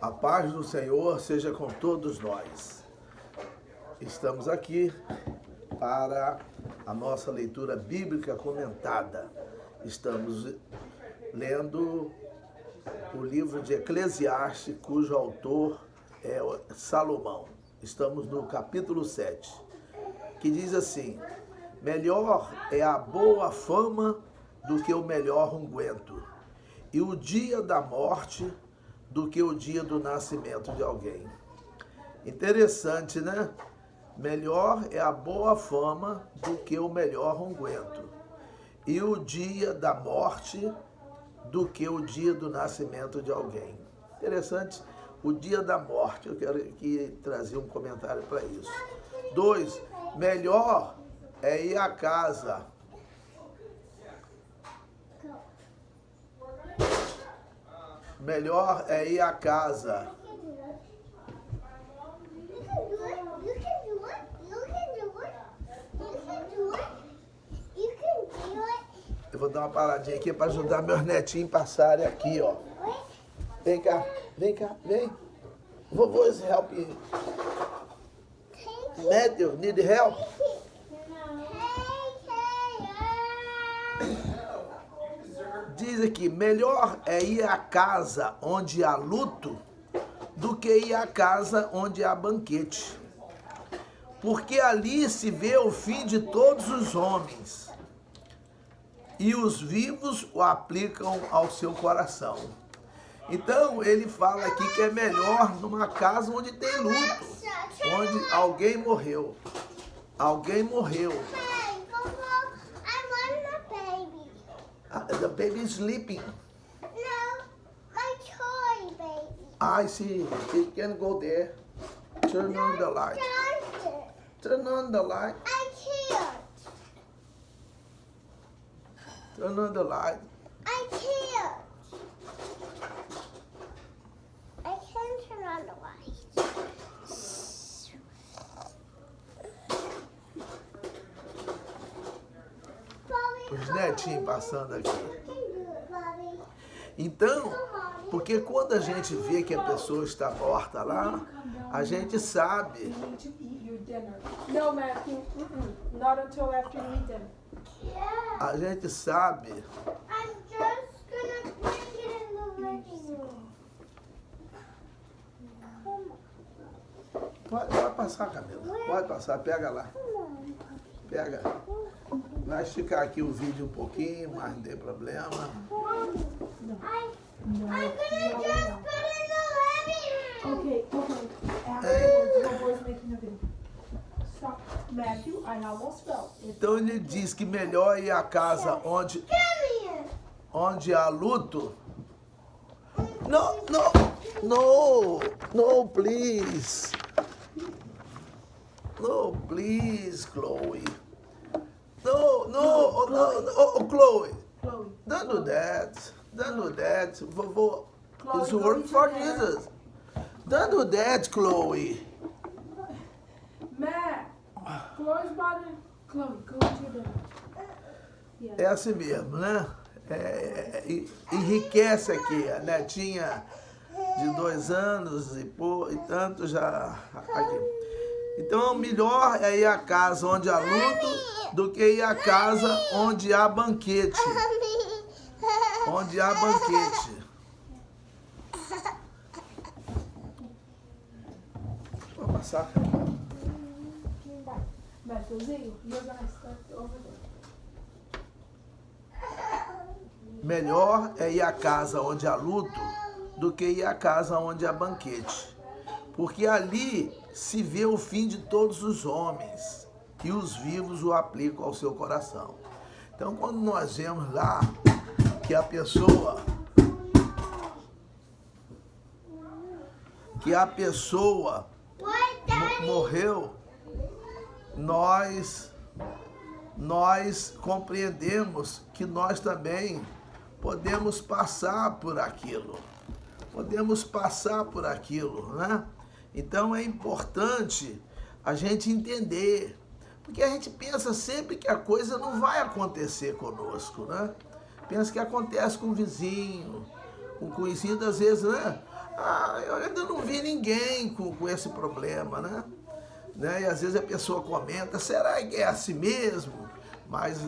A paz do Senhor seja com todos nós. Estamos aqui para a nossa leitura bíblica comentada. Estamos lendo o livro de Eclesiastes, cujo autor é Salomão. Estamos no capítulo 7, que diz assim: melhor é a boa fama do que o melhor unguento, e o dia da morte do que o dia do nascimento de alguém. Interessante, né? Melhor é a boa fama do que o melhor unguento, e o dia da morte do que o dia do nascimento de alguém. Interessante, o dia da morte. Eu quero aqui trazer um comentário para isso. 2, melhor é ir à casa. Melhor é ir à casa. Eu vou dar uma paradinha aqui para ajudar meus netinhos a passarem aqui, ó. Vem cá, vem. Vovô's help you. Matthew, need help? Diz aqui, melhor é ir à casa onde há luto do que ir à casa onde há banquete. Porque ali se vê o fim de todos os homens, e os vivos o aplicam ao seu coração. Então, ele fala aqui que é melhor numa casa onde tem luto, onde alguém morreu. Alguém morreu. The baby is sleeping. No, my toy baby. I see. It can go there. Turn on the light. Turn on the light. I can't. Turn on the light. I can't. I can't turn on the light. Os netinhos passando aqui. You can do it, Bobby. Então, porque quando a gente vê que a pessoa está morta lá, a gente sabe. You need to eat your dinner. No, Matthew. Not until after you eat dinner. Yeah. A gente sabe. I'm just gonna bring it in the living room. Come Pode passar, Camila. Pode passar, pega lá. on. Pega. Vai esticar aqui o vídeo um pouquinho, mas não tem problema. I'm gonna just put it in the living room. Okay. Afterwards, the boy's making a video. Stop. Matthew, I almost fell. Então ele diz que melhor ir à casa onde Come here. há luto. No, please. No, please, Chloe. No, Chloe. Chloe. Don't do that. Vovô, Chloe, it's go work eat for your dinner. Jesus. Don't do that, Chloe. Matt. Chloe's body. Chloe, go eat your dinner. Yeah. É assim mesmo, né? Enriquece aqui, a netinha de 2 anos e tanto já aqui. Então, melhor é ir à casa onde há luto do que ir à casa onde há banquete. Onde há banquete. Vou passar. Matthewzinho, you're gonna start over there. Melhor é ir à casa onde há luto do que ir à casa onde há banquete. Porque ali se vê o fim de todos os homens, e os vivos o aplicam ao seu coração. Então, quando nós vemos lá que a pessoa morreu, nós compreendemos que nós também podemos passar por aquilo. Né? Então é importante a gente entender, porque a gente pensa sempre que a coisa não vai acontecer conosco, né? Pensa que acontece com o vizinho, Um conhecido, às vezes, né? Eu ainda não vi ninguém com esse problema, né? E às vezes a pessoa comenta, será que é assim mesmo? Mas,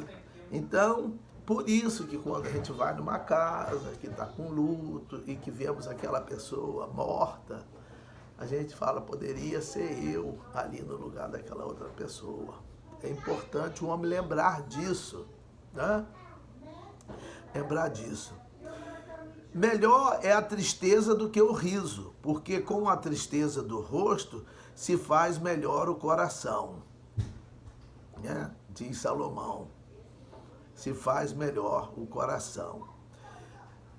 então, por isso que quando a gente vai numa casa que está com luto e que vemos aquela pessoa morta, a gente fala, poderia ser eu ali no lugar daquela outra pessoa. É importante o homem lembrar disso, né? Lembrar disso. Melhor é a tristeza do que o riso, porque com a tristeza do rosto se faz melhor o coração. Né? Diz Salomão, se faz melhor o coração.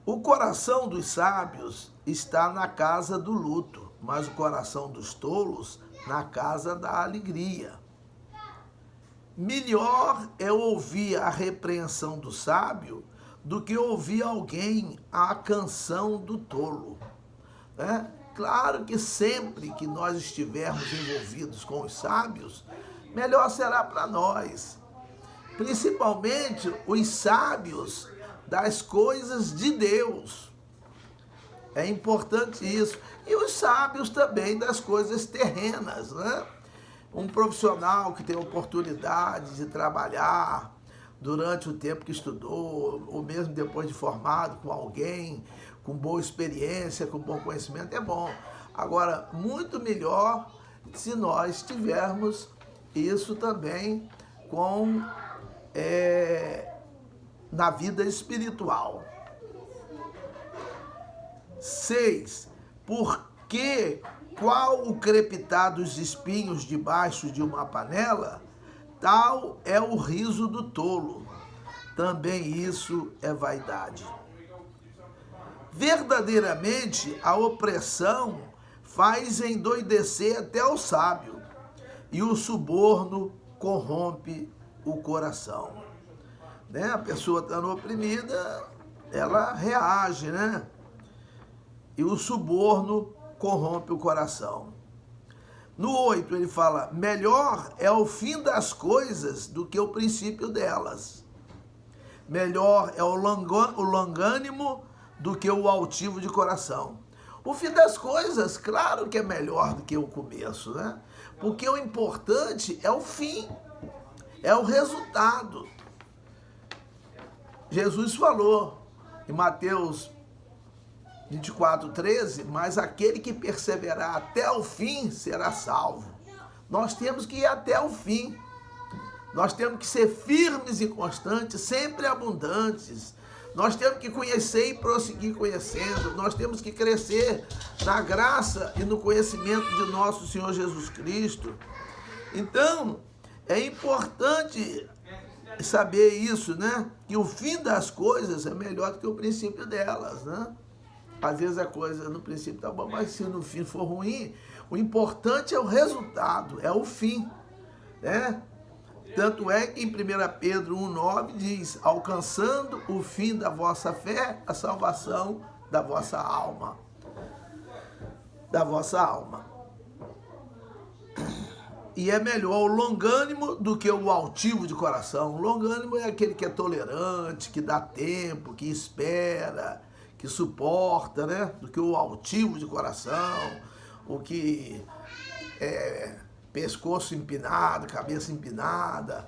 O coração dos sábios está na casa do luto, mas o coração dos tolos na casa da alegria. Melhor é ouvir a repreensão do sábio do que ouvir alguém a canção do tolo. Né? Claro que sempre que nós estivermos envolvidos com os sábios, melhor será para nós. Principalmente os sábios das coisas de Deus. É importante isso. E os sábios também das coisas terrenas, né? Um profissional que tem oportunidade de trabalhar durante o tempo que estudou, ou mesmo depois de formado, com alguém, com boa experiência, com bom conhecimento, é bom. Agora, muito melhor se nós tivermos isso também na vida espiritual. 6. Porque qual o crepitar dos espinhos debaixo de uma panela, tal é o riso do tolo. Também isso é vaidade. Verdadeiramente, a opressão faz endoidecer até o sábio, e o suborno corrompe o coração. Né? A pessoa estando oprimida, ela reage, né? E o suborno corrompe o coração. No 8 ele fala, melhor é o fim das coisas do que o princípio delas. Melhor é o longânimo do que o altivo de coração. O fim das coisas, claro que é melhor do que o começo, né? Porque o importante é o fim, é o resultado. Jesus falou em Mateus 24:13, mas aquele que perseverar até o fim será salvo. Nós temos que ir até o fim. Nós temos que ser firmes e constantes, sempre abundantes. Nós temos que conhecer e prosseguir conhecendo. Nós temos que crescer na graça e no conhecimento de nosso Senhor Jesus Cristo. Então, é importante saber isso, né? Que o fim das coisas é melhor do que o princípio delas, né? Às vezes a coisa no princípio tá bom, mas se no fim for ruim, o importante é o resultado, é o fim, né? Tanto é que em 1 Pedro 1,9 diz, alcançando o fim da vossa fé, a salvação da vossa alma. Da vossa alma. E é melhor o longânimo do que o altivo de coração. O longânimo é aquele que é tolerante, que dá tempo, que espera, que suporta, né? Do que o altivo de coração, o que é pescoço empinado, cabeça empinada.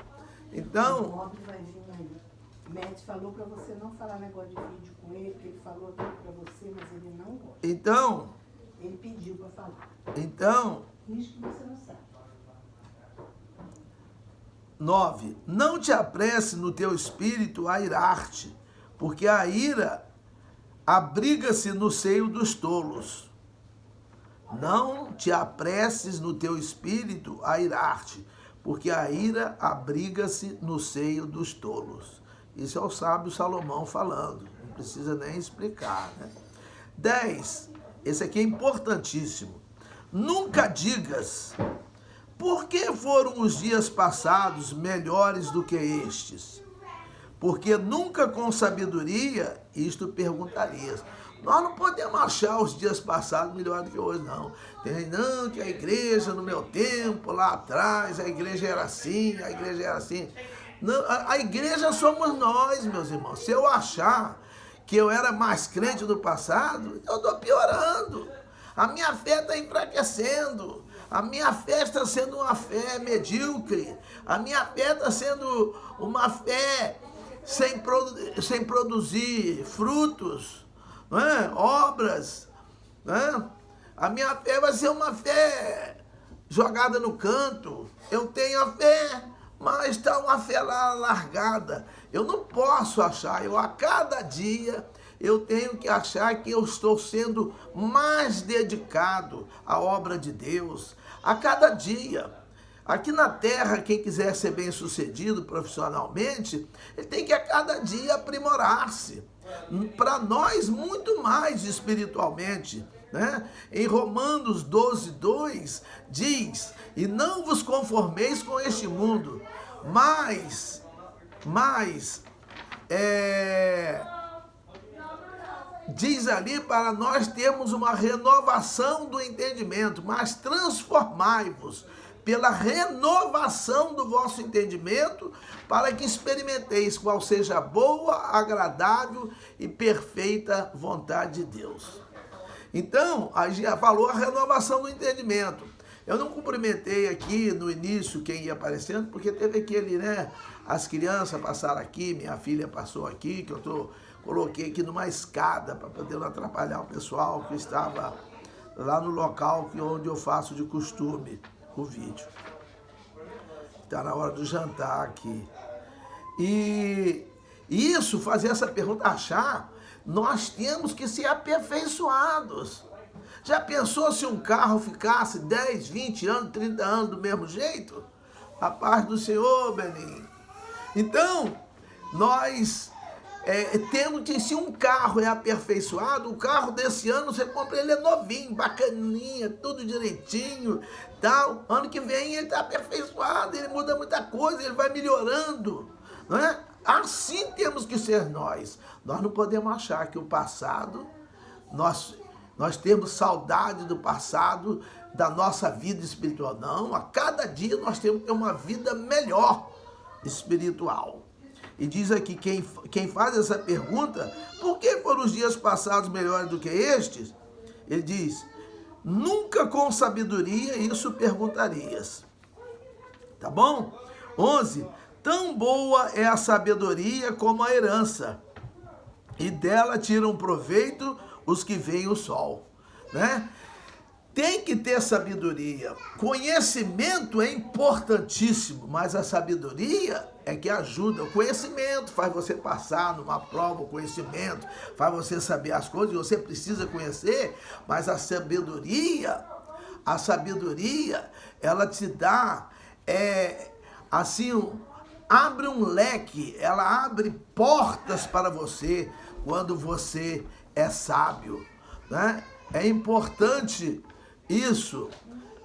Então... O Bob vai vir aí. Matt falou para você não falar negócio de vídeo com ele, porque ele falou aquilo para você, mas ele não gosta. Então... Ele pediu para falar. Então... Isso que você não sabe. 9. Não te apresse no teu espírito a irar-te, porque a ira abriga-se no seio dos tolos. Não te apresses no teu espírito a irar-te, porque a ira abriga-se no seio dos tolos. Isso é o sábio Salomão falando, não precisa nem explicar, né? 10. Esse aqui é importantíssimo. Nunca digas, por que foram os dias passados melhores do que estes? Porque nunca com sabedoria isto perguntarias. Nós não podemos achar os dias passados melhor do que hoje, não. Não, que a igreja no meu tempo, lá atrás, a igreja era assim, a igreja era assim. Não, a igreja somos nós, meus irmãos. Se eu achar que eu era mais crente no passado, eu estou piorando. A minha fé está enfraquecendo. A minha fé está sendo uma fé medíocre. A minha fé está sendo uma fé sem produzir frutos, não é? Obras. Não é? A minha fé vai ser uma fé jogada no canto. Eu tenho a fé, mas está uma fé lá largada. Eu não posso achar, a cada dia eu tenho que achar que eu estou sendo mais dedicado à obra de Deus. A cada dia. Aqui na terra, quem quiser ser bem sucedido profissionalmente, ele tem que a cada dia aprimorar-se. Para nós, muito mais espiritualmente. Né? Em Romanos 12:2 diz: e não vos conformeis com este mundo, mas diz ali para nós termos uma renovação do entendimento, mas transformai-vos pela renovação do vosso entendimento, para que experimenteis qual seja a boa, agradável e perfeita vontade de Deus. Então, a gente já falou a renovação do entendimento. Eu não cumprimentei aqui no início quem ia aparecendo, porque teve aquele, né? As crianças passaram aqui, minha filha passou aqui, que eu coloquei aqui numa escada para poder não atrapalhar o pessoal que estava lá no local onde eu faço de costume o vídeo. Está na hora do jantar aqui. E isso, fazer essa pergunta, achar, nós temos que ser aperfeiçoados. Já pensou se um carro ficasse 10, 20 anos, 30 anos do mesmo jeito? A paz do Senhor, Belinho. Então, nós temos que, se um carro é aperfeiçoado, o carro desse ano você compra, ele é novinho, bacaninha, tudo direitinho, tal. Ano que vem ele está aperfeiçoado, ele muda muita coisa, ele vai melhorando, não é? Assim temos que ser nós. Nós não podemos achar que o passado, nós temos saudade do passado, da nossa vida espiritual. Não, a cada dia nós temos que ter uma vida melhor espiritual. E diz aqui, quem faz essa pergunta, por que foram os dias passados melhores do que estes? Ele diz, nunca com sabedoria isso perguntarias. Tá bom? 11. Tão boa é a sabedoria como a herança, e dela tiram proveito os que veem o sol. Né? Tem que ter sabedoria. Conhecimento é importantíssimo, mas a sabedoria é que ajuda. O conhecimento faz você passar numa prova, o conhecimento faz você saber as coisas que você precisa conhecer, mas a sabedoria, ela te dá, abre um leque, ela abre portas para você quando você é sábio. Né? É importante isso,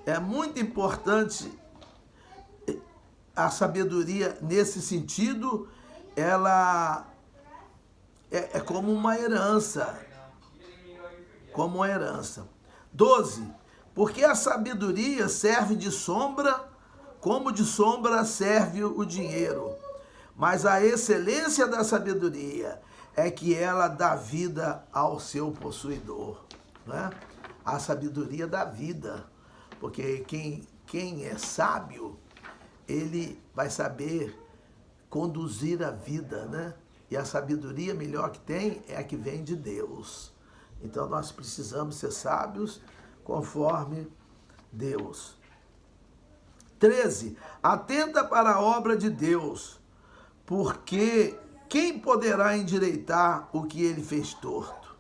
é muito importante a sabedoria nesse sentido, ela é como uma herança, 12, porque a sabedoria serve de sombra, como de sombra serve o dinheiro, mas a excelência da sabedoria é que ela dá vida ao seu possuidor, né? A sabedoria da vida, porque quem é sábio, ele vai saber conduzir a vida, né? E a sabedoria melhor que tem é a que vem de Deus. Então nós precisamos ser sábios conforme Deus. 13. Atenta para a obra de Deus, porque quem poderá endireitar o que ele fez torto?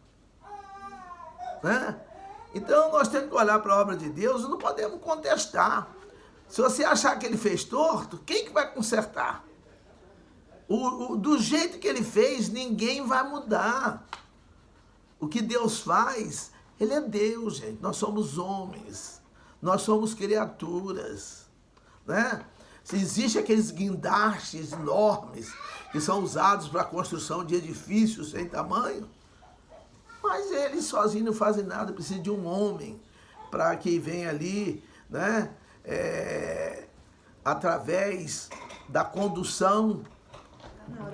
Né? Então nós temos que olhar para a obra de Deus e não podemos contestar. Se você achar que ele fez torto, quem que vai consertar? Do jeito que ele fez, ninguém vai mudar. O que Deus faz, ele é Deus, gente. Nós somos homens, nós somos criaturas, né? Se existe aqueles guindastes enormes que são usados para a construção de edifícios sem tamanho, mas eles sozinhos não fazem nada, precisa de um homem para que venha ali, né? Através da condução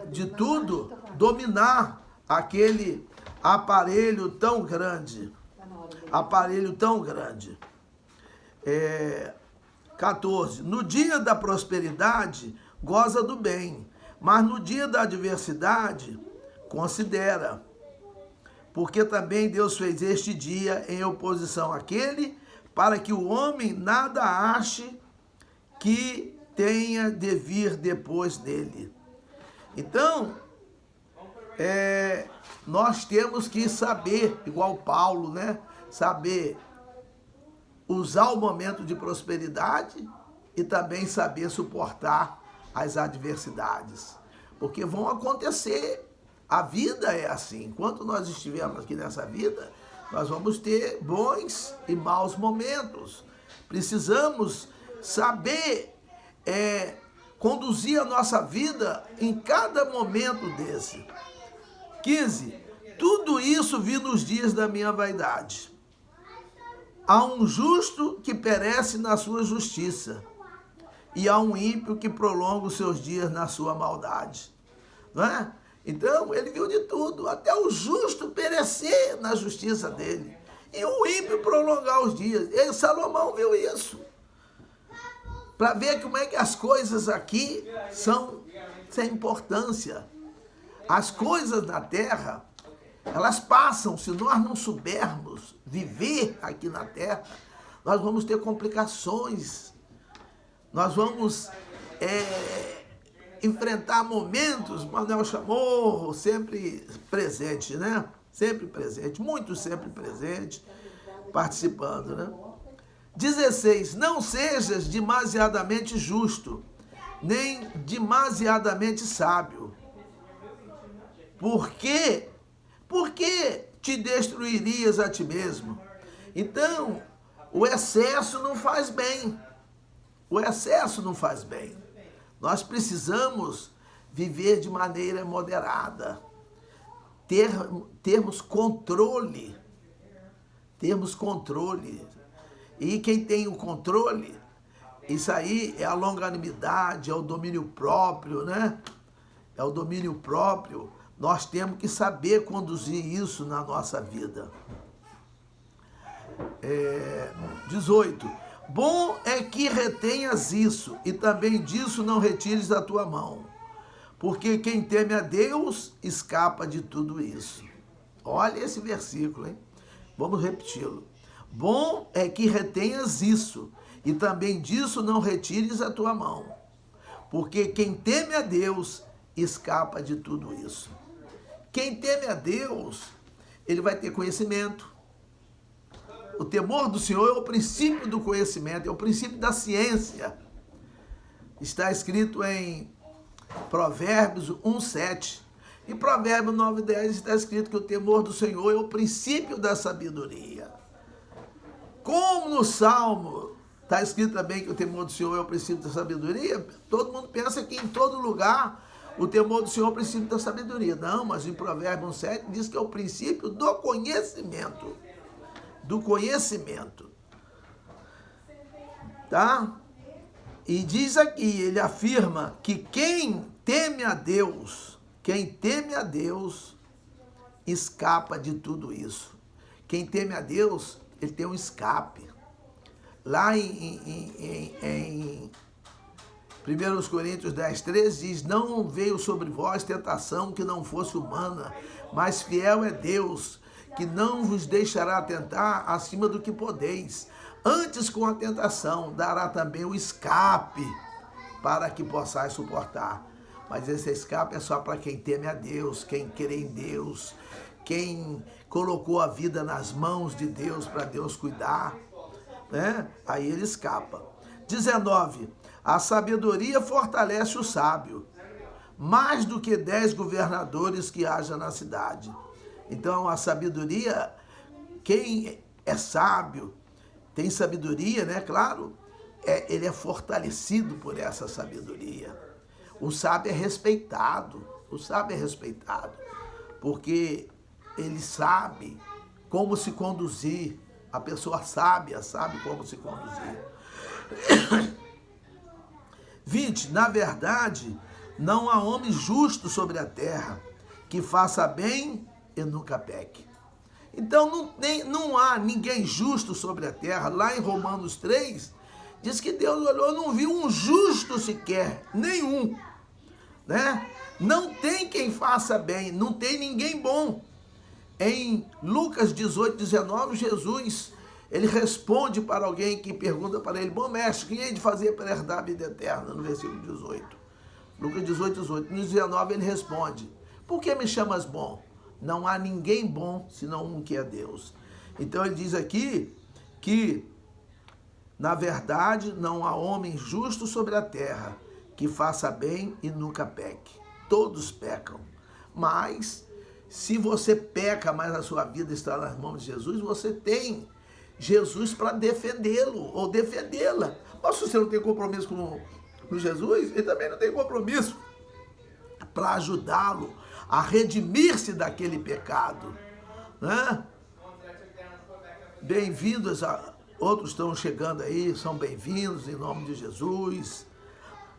de tudo, dominar aquele aparelho tão grande. Aparelho tão grande. 14. No dia da prosperidade, goza do bem, mas no dia da adversidade, considera. Porque também Deus fez este dia em oposição àquele, para que o homem nada ache que tenha de vir depois dele. Então, nós temos que saber, igual Paulo, né? Saber usar o momento de prosperidade e também saber suportar as adversidades. Porque vão acontecer. A vida é assim. Enquanto nós estivermos aqui nessa vida, nós vamos ter bons e maus momentos. Precisamos saber conduzir a nossa vida em cada momento desse. 15. Tudo isso vi nos dias da minha vaidade. Há um justo que perece na sua justiça, e há um ímpio que prolonga os seus dias na sua maldade. Não é? Então, ele viu de tudo, até o justo perecer na justiça dele, e o ímpio prolongar os dias. E Salomão viu isso, para ver como é que as coisas aqui são sem importância. As coisas na terra, elas passam. Se nós não soubermos viver aqui na terra, nós vamos ter complicações. Nós vamos enfrentar momentos, Manuel Chamorro, sempre presente, né? Sempre presente, muito sempre presente, participando, né? 16. Não sejas demasiadamente justo, nem demasiadamente sábio. Por quê? Porque te destruirias a ti mesmo. Então, o excesso não faz bem. O excesso não faz bem. Nós precisamos viver de maneira moderada. Termos controle. Termos controle. E quem tem o controle, isso aí é a longanimidade, é o domínio próprio, né? É o domínio próprio. Nós temos que saber conduzir isso na nossa vida. 18. Bom é que retenhas isso, e também disso não retires da tua mão, porque quem teme a Deus escapa de tudo isso. Olha esse versículo, hein? Vamos repeti-lo. Bom é que retenhas isso, e também disso não retires a tua mão, porque quem teme a Deus escapa de tudo isso. Quem teme a Deus, ele vai ter conhecimento. O temor do Senhor é o princípio do conhecimento, é o princípio da ciência. Está escrito em Provérbios 1:7. Em Provérbios 9:10 está escrito que o temor do Senhor é o princípio da sabedoria. Como no Salmo está escrito também que o temor do Senhor é o princípio da sabedoria, todo mundo pensa que em todo lugar o temor do Senhor é o princípio da sabedoria. Não, mas em Provérbios 1:7 diz que é o princípio do conhecimento. Do conhecimento. Tá? E diz aqui, ele afirma que quem teme a Deus, escapa de tudo isso. Quem teme a Deus, ele tem um escape. Lá em 1 Coríntios 10:13 diz, não veio sobre vós tentação que não fosse humana, mas fiel é Deus, que não vos deixará tentar acima do que podeis. Antes, com a tentação, dará também o escape para que possais suportar. Mas esse escape é só para quem teme a Deus, quem crê em Deus, quem colocou a vida nas mãos de Deus para Deus cuidar, né? Aí ele escapa. 19. A sabedoria fortalece o sábio, mais do que 10 governadores que haja na cidade. Então, a sabedoria, quem é sábio, tem sabedoria, né? Claro, ele é fortalecido por essa sabedoria. O sábio é respeitado, porque ele sabe como se conduzir. A pessoa sábia sabe como se conduzir. 20. Na verdade, não há homem justo sobre a terra, que faça bem e nunca peque. Então não há ninguém justo sobre a terra. Lá em Romanos 3, diz que Deus olhou e não viu um justo sequer, nenhum. Né? Não tem quem faça bem, não tem ninguém bom. Em Lucas 18, 19, Jesus, ele responde para alguém que pergunta para ele: bom mestre, quem é de fazer para herdar a vida eterna? No versículo 18. Lucas 18, 18. No 19 ele responde: por que me chamas bom? Não há ninguém bom, senão um que é Deus. Então ele diz aqui que, na verdade, não há homem justo sobre a terra que faça bem e nunca peque. Todos pecam. Mas, se você peca, mas a sua vida está nas mãos de Jesus, você tem Jesus para defendê-lo ou defendê-la. Mas se você não tem compromisso com Jesus, ele também não tem compromisso para ajudá-lo a redimir-se daquele pecado. Né? Bem-vindos, outros estão chegando aí, são bem-vindos em nome de Jesus.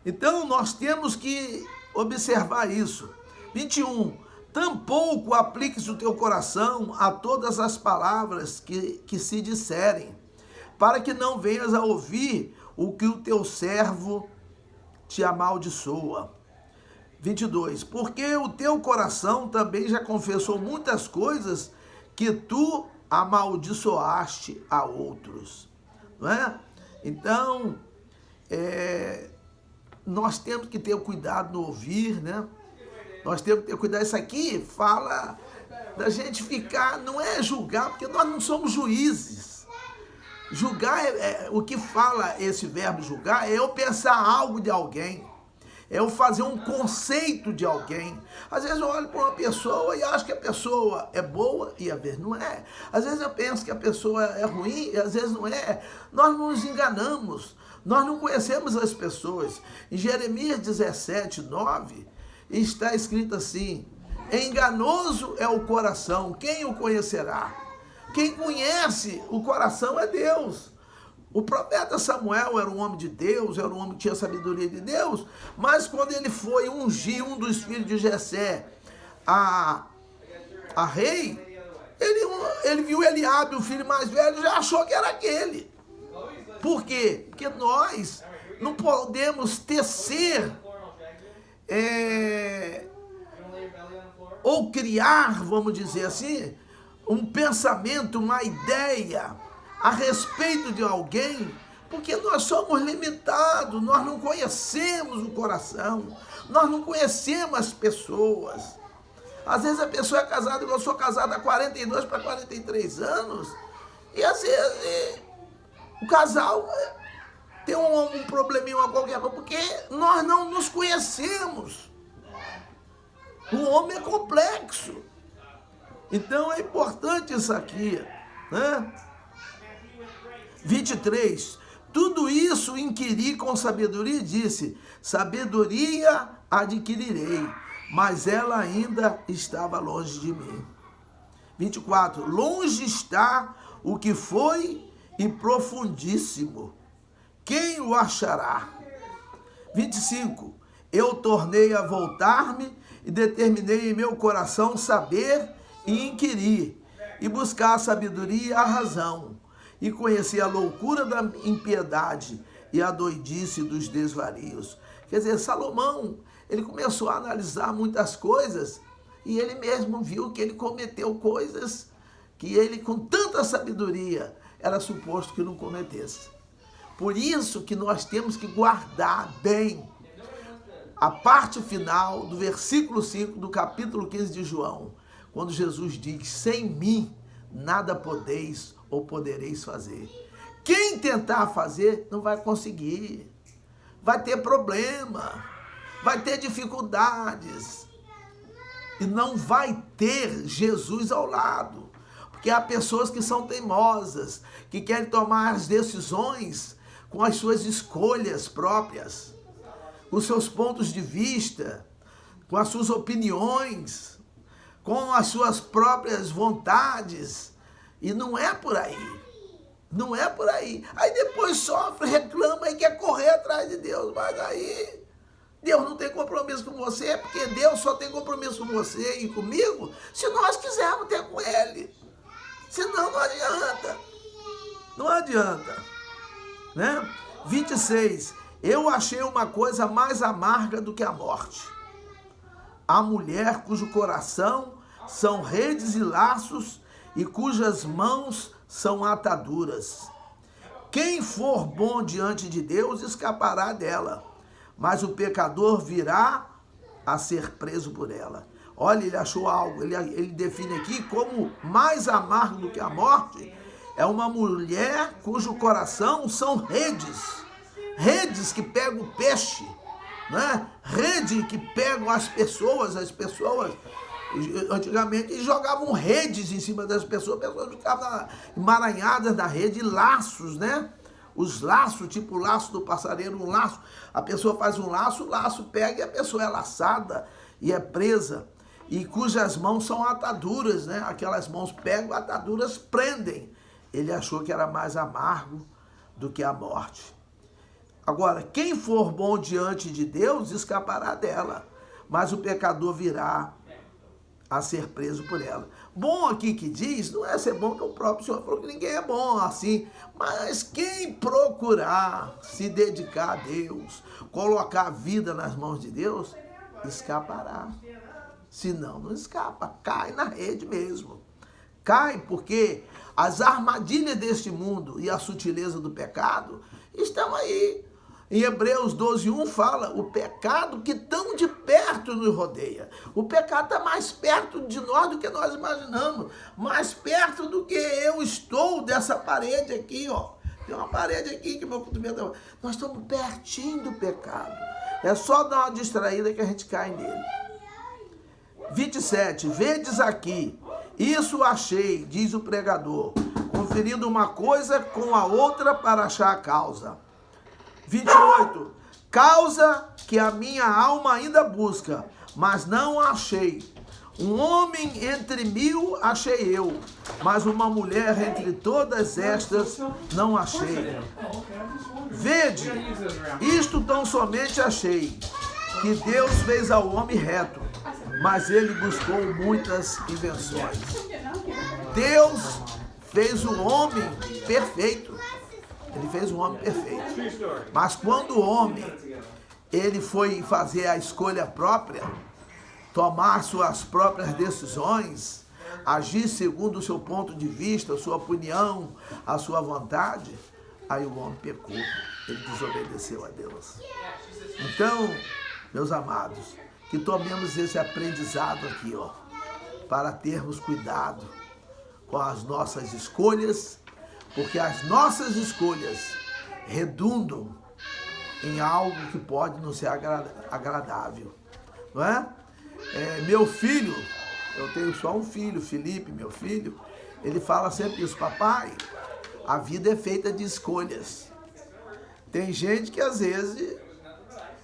Então nós temos que observar isso. 21. Tampouco apliques o teu coração a todas as palavras que se disserem, para que não venhas a ouvir o que o teu servo te amaldiçoa. 22. Porque o teu coração também já confessou muitas coisas que tu amaldiçoaste a outros. Não é? Então, nós temos que ter cuidado no ouvir, né? Nós temos que ter cuidado. Isso aqui fala da gente ficar, não é julgar, porque nós não somos juízes. Julgar, o que fala esse verbo julgar, é eu pensar algo de alguém. É eu fazer um conceito de alguém. Às vezes eu olho para uma pessoa e acho que a pessoa é boa e às vezes não é. Às vezes eu penso que a pessoa é ruim e às vezes não é. Nós nos enganamos. Nós não conhecemos as pessoas. Em Jeremias 17, 9, está escrito assim: enganoso é o coração, quem o conhecerá? Quem conhece o coração é Deus. O profeta Samuel era um homem de Deus, era um homem que tinha sabedoria de Deus, mas quando ele foi ungir um dos filhos de Jessé a rei, ele viu Eliabe, o filho mais velho, já achou que era aquele. Por quê? Porque nós não podemos tecer ou criar, vamos dizer assim, um pensamento, uma ideia a respeito de alguém, porque nós somos limitados, nós não conhecemos o coração, nós não conhecemos as pessoas. Às vezes a pessoa é casada, eu sou casado há 42 para 43 anos, e às vezes o casal tem um probleminha qualquer coisa, porque nós não nos conhecemos. O homem é complexo. Então é importante isso aqui, né? 23. Tudo isso inquiri com sabedoria e disse: sabedoria adquirirei, mas ela ainda estava longe de mim. 24. Longe está o que foi e profundíssimo. Quem o achará? 25. Eu tornei a voltar-me e determinei em meu coração saber e inquirir, e buscar a sabedoria e a razão, e conhecer a loucura da impiedade e a doidice dos desvarios. Quer dizer, Salomão, ele começou a analisar muitas coisas e ele mesmo viu que ele cometeu coisas que ele, com tanta sabedoria, era suposto que não cometesse. Por isso que nós temos que guardar bem a parte final do versículo 5 do capítulo 15 de João, quando Jesus diz: sem mim nada podeis ou podereis fazer. Quem tentar fazer não vai conseguir, vai ter problema, vai ter dificuldades e não vai ter Jesus ao lado, porque há pessoas que são teimosas, que querem tomar as decisões com as suas escolhas próprias, com os seus pontos de vista, com as suas opiniões, com as suas próprias vontades. E não é por aí. Não é por aí. Aí depois sofre, reclama e quer correr atrás de Deus. Mas aí Deus não tem compromisso com você, porque Deus só tem compromisso com você e comigo se nós quisermos ter com Ele. Senão não adianta. Não adianta. Né? 26. Eu achei uma coisa mais amarga do que a morte. A mulher cujo coração são redes e laços e cujas mãos são ataduras. Quem for bom diante de Deus escapará dela, mas o pecador virá a ser preso por ela. Olha, ele achou algo, ele define aqui como mais amargo do que a morte, é uma mulher cujo coração são redes que pegam o peixe, né? Rede que pegam as pessoas antigamente jogavam redes em cima das pessoas ficavam emaranhadas na rede, laços, né? Os laços, tipo o laço do passarinho, um laço, a pessoa faz um laço, o laço pega e a pessoa é laçada e é presa, e cujas mãos são ataduras, né? Aquelas mãos pegam, ataduras prendem. Ele achou que era mais amargo do que a morte. Agora, quem for bom diante de Deus escapará dela, mas o pecador virá a ser preso por ela. Bom aqui que diz, não é ser bom, que o próprio Senhor falou que ninguém é bom assim, mas quem procurar se dedicar a Deus, colocar a vida nas mãos de Deus, escapará. Senão, não escapa, cai na rede mesmo. Cai porque as armadilhas deste mundo e a sutileza do pecado estão aí. Em Hebreus 12:1 fala, o pecado que tão de perto nos rodeia. O pecado está mais perto de nós do que nós imaginamos. Mais perto do que eu estou dessa parede aqui, ó. Tem uma parede aqui que meu cotovelo... Nós estamos pertinho do pecado. É só dar uma distraída que a gente cai nele. 27. Vedes aqui, isso achei, diz o pregador, conferindo uma coisa com a outra para achar a causa. 28. Causa que a minha alma ainda busca, mas não a achei. Um homem entre 1000 achei eu, mas uma mulher entre todas estas não achei. Vede, isto tão somente achei, que Deus fez ao homem reto, mas ele buscou muitas invenções. Deus fez o homem perfeito. Ele fez um homem perfeito. Mas quando o homem, ele foi fazer a escolha própria, tomar suas próprias decisões, agir segundo o seu ponto de vista, a sua opinião, a sua vontade, aí o homem pecou, ele desobedeceu a Deus. Então, meus amados, que tomemos esse aprendizado aqui, ó, para termos cuidado com as nossas escolhas, porque as nossas escolhas redundam em algo que pode não ser agradável, não é? Meu filho, eu tenho só um filho, Felipe, meu filho, ele fala sempre isso, papai, a vida é feita de escolhas. Tem gente que às vezes,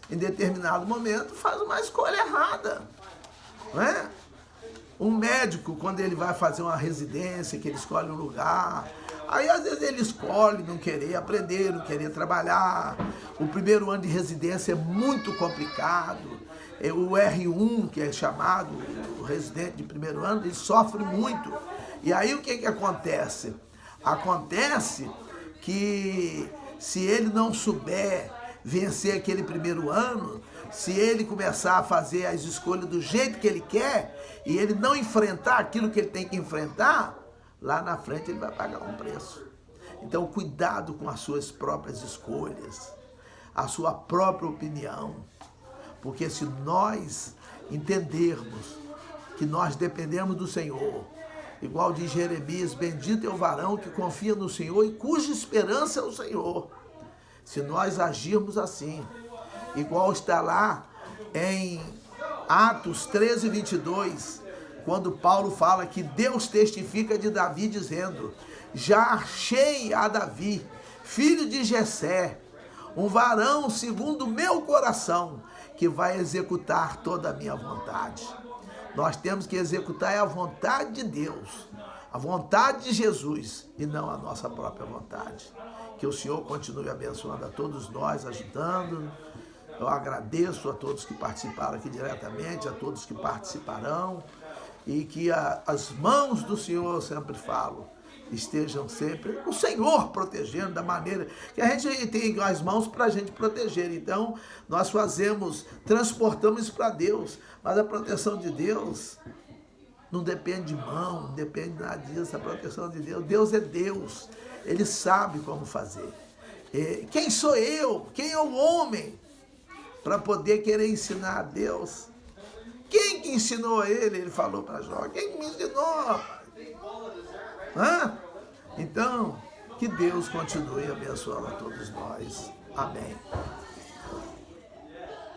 em determinado momento, faz uma escolha errada, não é? Um médico, quando ele vai fazer uma residência, que ele escolhe um lugar, aí às vezes ele escolhe não querer aprender, não querer trabalhar. O primeiro ano de residência é muito complicado. O R1, que é chamado o residente de primeiro ano, ele sofre muito. E aí o que acontece? Acontece que se ele não souber vencer aquele primeiro ano, se ele começar a fazer as escolhas do jeito que ele quer e ele não enfrentar aquilo que ele tem que enfrentar, lá na frente ele vai pagar um preço. Então, cuidado com as suas próprias escolhas, a sua própria opinião, porque se nós entendermos que nós dependemos do Senhor, igual diz Jeremias, bendito é o varão que confia no Senhor e cuja esperança é o Senhor. Se nós agirmos assim, igual está lá em Atos 13:22, quando Paulo fala que Deus testifica de Davi dizendo, já achei a Davi, filho de Jessé, um varão segundo o meu coração, que vai executar toda a minha vontade. Nós temos que executar a vontade de Deus, a vontade de Jesus, e não a nossa própria vontade. Que o Senhor continue abençoando a todos nós, ajudando, Eu agradeço a todos que participaram aqui diretamente, a todos que participarão, e que as mãos do Senhor, eu sempre falo, estejam sempre o Senhor protegendo da maneira que a gente tem as mãos para a gente proteger. Então, nós transportamos isso para Deus, mas a proteção de Deus não depende de mão, não depende de nada disso. A proteção de Deus, Deus é Deus, Ele sabe como fazer. Quem sou eu? Quem é o homem para poder querer ensinar a Deus? Quem que ensinou a ele? Ele falou para Jó. Quem me ensinou? Então, que Deus continue abençoando a todos nós. Amém.